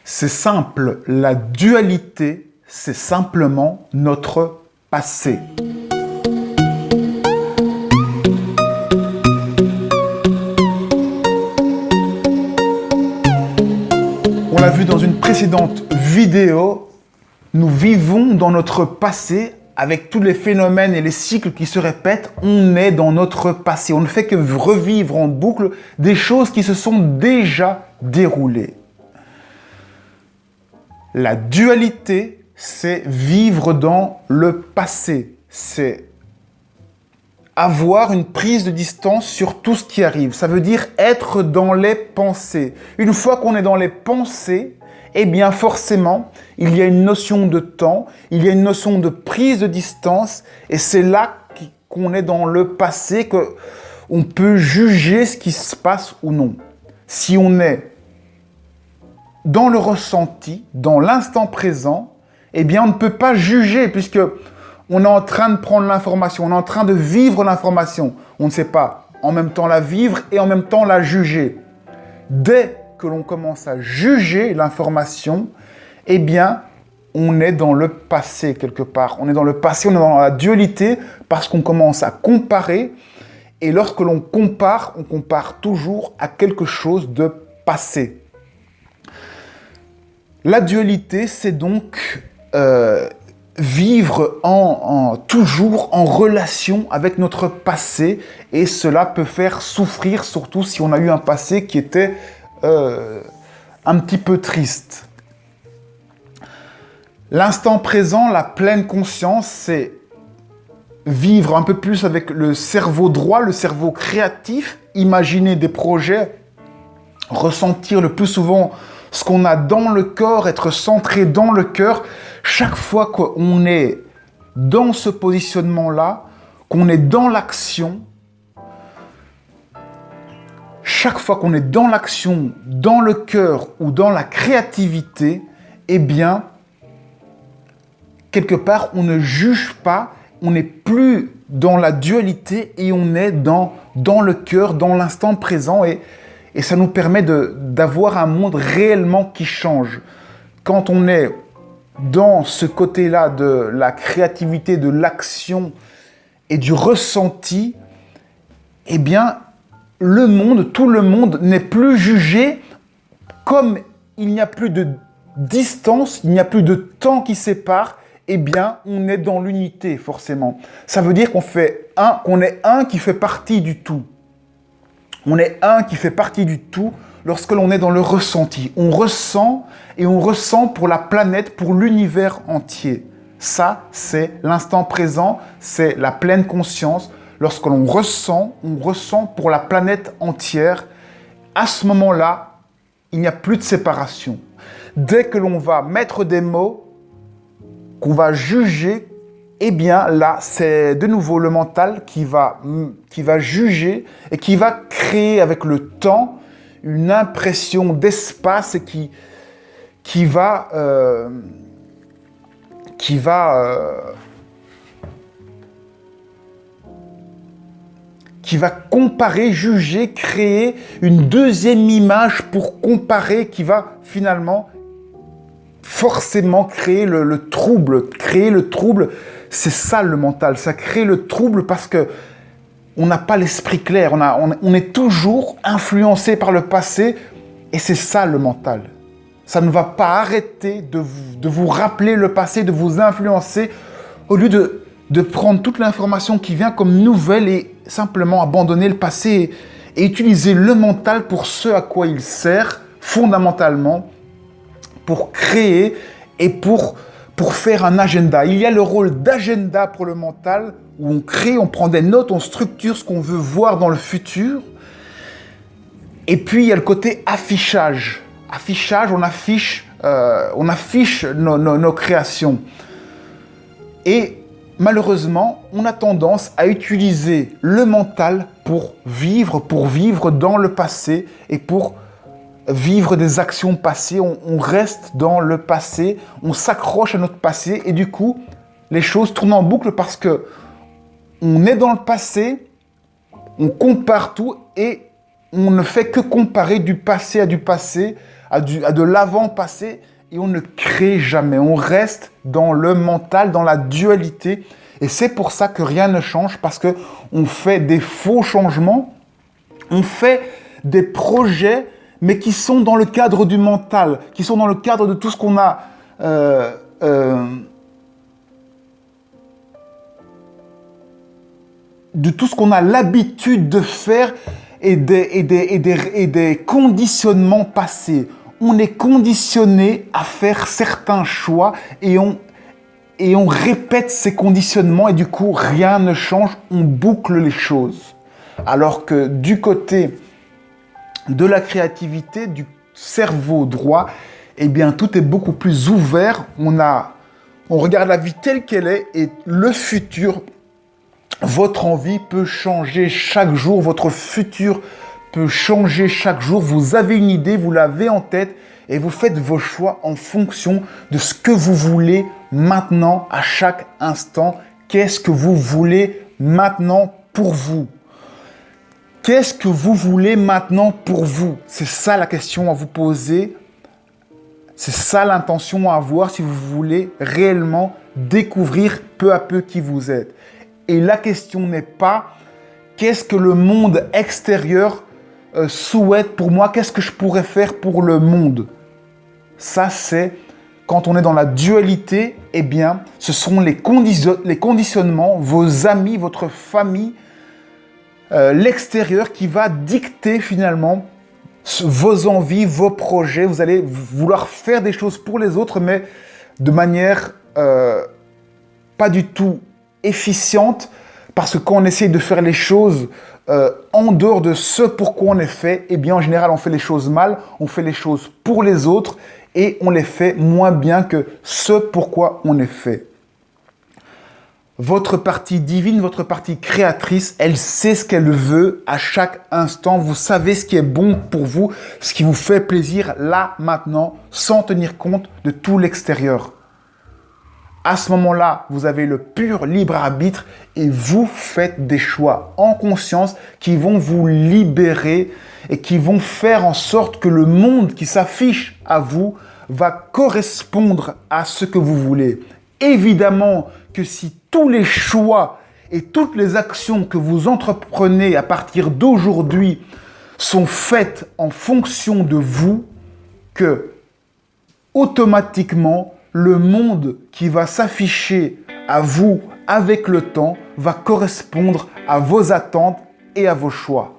C'est simple, la dualité, c'est simplement notre passé. On l'a vu dans une précédente vidéo, nous vivons dans notre passé avec tous les phénomènes et les cycles qui se répètent. On est dans notre passé. On ne fait que revivre en boucle des choses qui se sont déjà déroulées. La dualité, c'est vivre dans le passé. C'est avoir une prise de distance sur tout ce qui arrive. Ça veut dire être dans les pensées. Une fois qu'on est dans les pensées, eh bien forcément, il y a une notion de temps, il y a une notion de prise de distance, et c'est là qu'on est dans le passé, qu'on peut juger ce qui se passe ou non. Si on est dans le ressenti, dans l'instant présent, eh bien on ne peut pas juger, puisque on est en train de prendre l'information, on est en train de vivre l'information. On ne sait pas en même temps la vivre et en même temps la juger. Dès que l'on commence à juger l'information, eh bien, on est dans le passé quelque part. On est dans le passé, on est dans la dualité parce qu'on commence à comparer. Et lorsque l'on compare, on compare toujours à quelque chose de passé. La dualité, c'est donc vivre toujours en relation avec notre passé, et cela peut faire souffrir, surtout si on a eu un passé qui était un petit peu triste. L'instant présent, la pleine conscience, c'est vivre un peu plus avec le cerveau droit, le cerveau créatif, imaginer des projets, ressentir le plus souvent ce qu'on a dans le corps, être centré dans le cœur. Chaque fois qu'on est dans ce positionnement-là, qu'on est dans l'action, chaque fois qu'on est dans l'action, dans le cœur ou dans la créativité, eh bien, quelque part, on ne juge pas, on n'est plus dans la dualité et on est dans le cœur, dans l'instant présent, et ça nous permet d'avoir un monde réellement qui change. Quand on est dans ce côté-là de la créativité, de l'action et du ressenti, eh bien, le monde, tout le monde n'est plus jugé. Comme il n'y a plus de distance, il n'y a plus de temps qui sépare, eh bien, on est dans l'unité, forcément. Ça veut dire qu'on est un qui fait partie du tout. On est un qui fait partie du tout lorsque l'on est dans le ressenti. On ressent, et on ressent pour la planète, pour l'univers entier. Ça, c'est l'instant présent, c'est la pleine conscience. Lorsque l'on ressent, on ressent pour la planète entière. À ce moment-là, il n'y a plus de séparation. Dès que l'on va mettre des mots, qu'on va juger, eh bien là, c'est de nouveau le mental qui va juger et qui va créer avec le temps une impression d'espace et qui va comparer, juger, créer une deuxième image pour comparer, qui va finalement forcément créer le trouble. Créer le trouble, c'est ça le mental. Ça crée le trouble parce que on n'a pas l'esprit clair. On est toujours influencé par le passé, et c'est ça le mental. Ça ne va pas arrêter de vous rappeler le passé, de vous influencer, au lieu de prendre toute l'information qui vient comme nouvelle et simplement abandonner le passé et utiliser le mental pour ce à quoi il sert fondamentalement, pour créer et pour faire un agenda. Il y a le rôle d'agenda pour le mental, où on crée, on prend des notes, on structure ce qu'on veut voir dans le futur. Et puis il y a le côté affichage. Affichage, on affiche nos créations. Et malheureusement, on a tendance à utiliser le mental pour vivre dans le passé et pour vivre des actions passées. On reste dans le passé, on s'accroche à notre passé, et du coup, les choses tournent en boucle parce que on est dans le passé, on compare tout et on ne fait que comparer du passé à du passé à de l'avant-passé et on ne crée jamais. On reste dans le mental, dans la dualité. Et c'est pour ça que rien ne change, parce qu'on fait des faux changements, on fait des projets, mais qui sont dans le cadre du mental, qui sont dans le cadre de tout ce qu'on a l'habitude de faire et des conditionnements passés. On est conditionné à faire certains choix et on répète ces conditionnements et du coup, rien ne change, on boucle les choses. Alors que du côté de la créativité, du cerveau droit, eh bien, tout est beaucoup plus ouvert. On regarde la vie telle qu'elle est et le futur, votre envie peut changer chaque jour, votre futur peut changer chaque jour. Vous avez une idée, vous l'avez en tête et vous faites vos choix en fonction de ce que vous voulez maintenant, à chaque instant. Qu'est-ce que vous voulez maintenant pour vous ? Qu'est-ce que vous voulez maintenant pour vous ? C'est ça la question à vous poser. C'est ça l'intention à avoir si vous voulez réellement découvrir peu à peu qui vous êtes. Et la question n'est pas qu'est-ce que le monde extérieur souhaite pour moi, qu'est-ce que je pourrais faire pour le monde. Ça, c'est quand on est dans la dualité, eh bien, ce sont les conditionnements, vos amis, votre famille, l'extérieur qui va dicter finalement vos envies, vos projets. Vous allez vouloir faire des choses pour les autres, mais de manière pas du tout efficiente, parce que quand on essaye de faire les choses en dehors de ce pourquoi on est fait, eh bien en général on fait les choses mal, on fait les choses pour les autres et on les fait moins bien que ce pourquoi on est fait. Votre partie divine, votre partie créatrice, elle sait ce qu'elle veut à chaque instant. Vous savez ce qui est bon pour vous, ce qui vous fait plaisir là, maintenant, sans tenir compte de tout l'extérieur. À ce moment-là, vous avez le pur libre arbitre et vous faites des choix en conscience qui vont vous libérer et qui vont faire en sorte que le monde qui s'affiche à vous va correspondre à ce que vous voulez. Évidemment que si tous les choix et toutes les actions que vous entreprenez à partir d'aujourd'hui sont faites en fonction de vous, que automatiquement, le monde qui va s'afficher à vous avec le temps va correspondre à vos attentes et à vos choix.